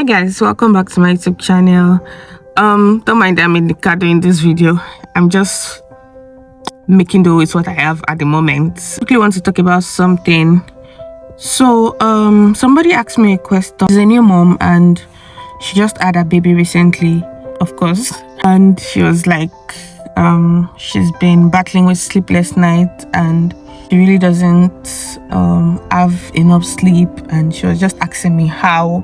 Hi guys, welcome back to my YouTube channel. Don't mind I'm in the car doing this video. I'm just making do with what I have at the moment. I quickly want to talk about something. So somebody asked me a question. She's a new mom and she just had a baby recently, of course, and she was like she's been battling with sleepless nights and she really doesn't have enough sleep, and she was just asking me how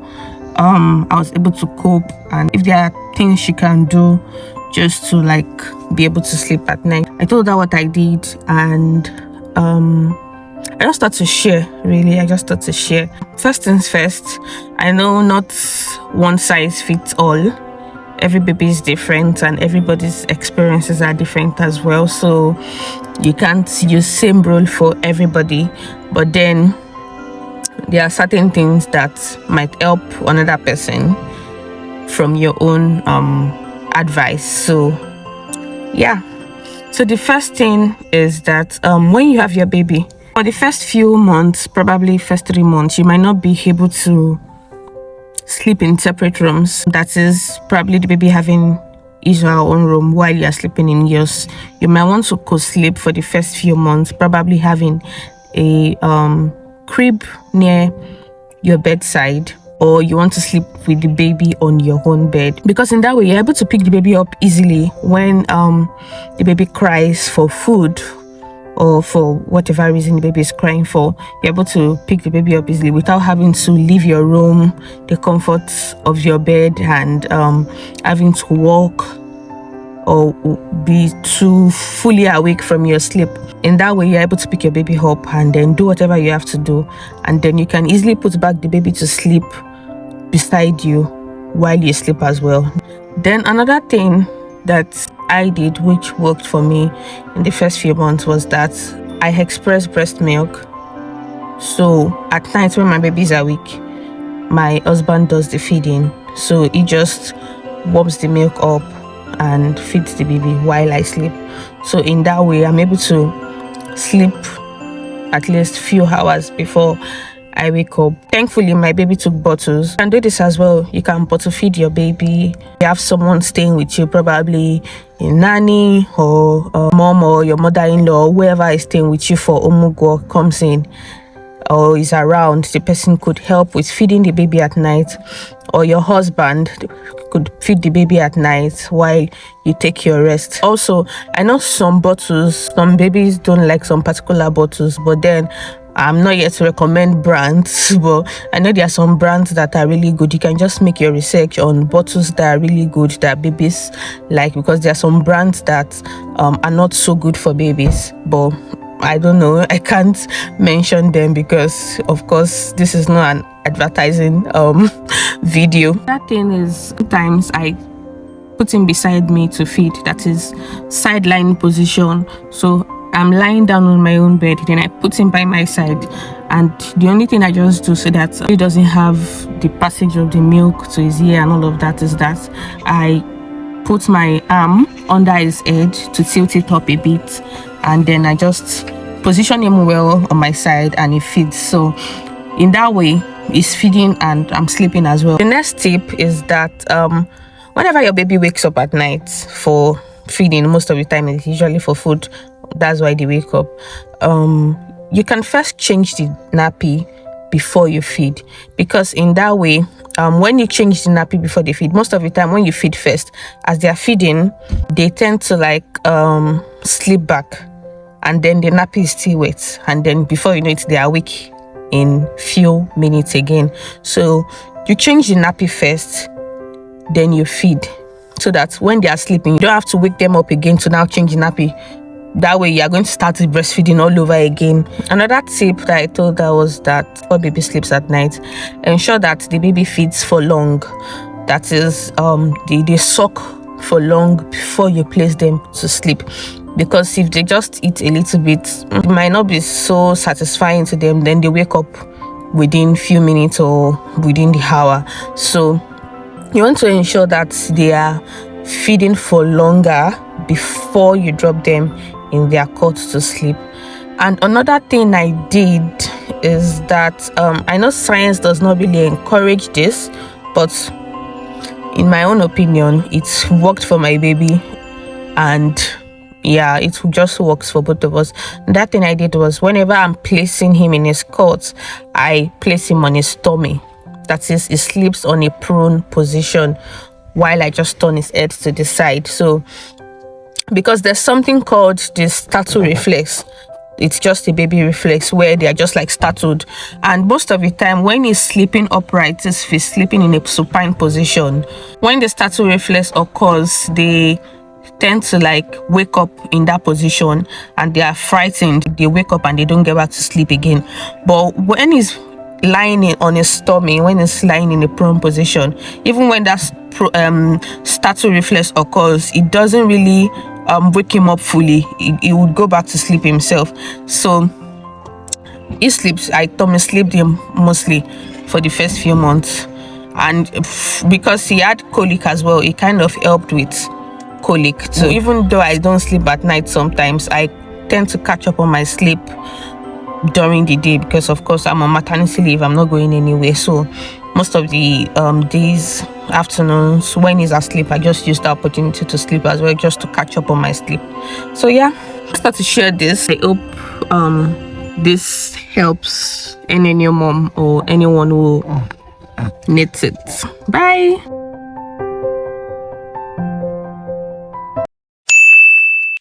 I was able to cope and if there are things she can do just to like be able to sleep at night. I told her what I did, and I just thought to share. I just thought to share. First things first, I know not one size fits all. Every baby is different and everybody's experiences are different as well, so you can't use same rule for everybody. But then there are certain things that might help another person from your own advice. So yeah, so the first thing is that when you have your baby, for the first few months, probably first 3 months, you might not be able to sleep in separate rooms. That is probably the baby having his or her own room while you are sleeping in yours. You might want to co-sleep for the first few months, probably having a crib near your bedside, or you want to sleep with the baby on your own bed, because in that way you're able to pick the baby up easily when the baby cries for food or for whatever reason the baby is crying for. You're able to pick the baby up easily without having to leave your room, the comfort of your bed, and having to walk or be too fully awake from your sleep. In that way, you're able to pick your baby up and then do whatever you have to do, and then you can easily put back the baby to sleep beside you while you sleep as well. Then another thing that I did, which worked for me in the first few months, was that I express breast milk. So at night when my babies are weak, my husband does the feeding, so he just warms the milk up and feeds the baby while I sleep. So in that way I'm able to sleep at least few hours before I wake up. Thankfully my baby took bottles. You can do this as well. You can bottle feed your baby. You have someone staying with you, probably a nanny or a mom or your mother-in-law, whoever is staying with you for Omugo comes in or is around. The person could help with feeding the baby at night, or your husband could feed the baby at night while you take your rest. Also, I know some babies don't like some particular bottles, but then I'm not yet to recommend brands, but I know there are some brands that are really good. You can just make your research on bottles that are really good that babies like, because there are some brands that are not so good for babies, but I don't know, I can't mention them because of course this is not an advertising video. That thing is, sometimes I put him beside me to feed, that is side lying position. So I'm lying down on my own bed, then I put him by my side, and the only thing I just do so that he doesn't have the passage of the milk to his ear and all of that is that I put my arm under his head to tilt it up a bit, and then I just position him well on my side and he feeds. So in that way he's feeding and I'm sleeping as well. The next tip is that whenever your baby wakes up at night for feeding, most of the time it's usually for food, that's why they wake up, you can first change the nappy before you feed, because in that way when you change the nappy before they feed, most of the time when you feed first, as they are feeding they tend to like sleep back, and then the nappy is still wet, and then before you know it they are awake in few minutes again. So you change the nappy first, then you feed, so that when they are sleeping you don't have to wake them up again to now change the nappy. That way you are going to start with breastfeeding all over again. Another tip that I told her was that before baby sleeps at night, ensure that the baby feeds for long. That is they suck for long before you place them to sleep, because if they just eat a little bit, it might not be so satisfying to them, then they wake up within few minutes or within the hour. So you want to ensure that they are feeding for longer before you drop them in their cots to sleep. And another thing I did is that I know science does not really encourage this, but in my own opinion, it's worked for my baby, and yeah, it just works for both of us. That thing I did was, whenever I'm placing him in his cot, I place him on his tummy. That is, he sleeps on a prone position while I just turn his head to the side. So because there's something called the startle reflex, it's just a baby reflex where they are just like startled, and most of the time when he's sleeping upright, he's sleeping in a supine position. When the startle reflex occurs, they tend to like wake up in that position and they are frightened. They wake up and they don't get back to sleep again. But when he's lying on his stomach, when he's lying in a prone position, even when that startle reflex occurs, it doesn't really wake him up fully. He would go back to sleep himself. So he sleeps. I tummy slept him mostly for the first few months, and because he had colic as well, it kind of helped with colic too. Even though I don't sleep at night, sometimes I tend to catch up on my sleep during the day, because of course I'm on maternity leave, I'm not going anywhere. So most of the days, afternoons, when he's asleep, I just use the opportunity to sleep as well, just to catch up on my sleep. So yeah, I start to share this. I hope this helps any new mom or anyone who needs it. Bye.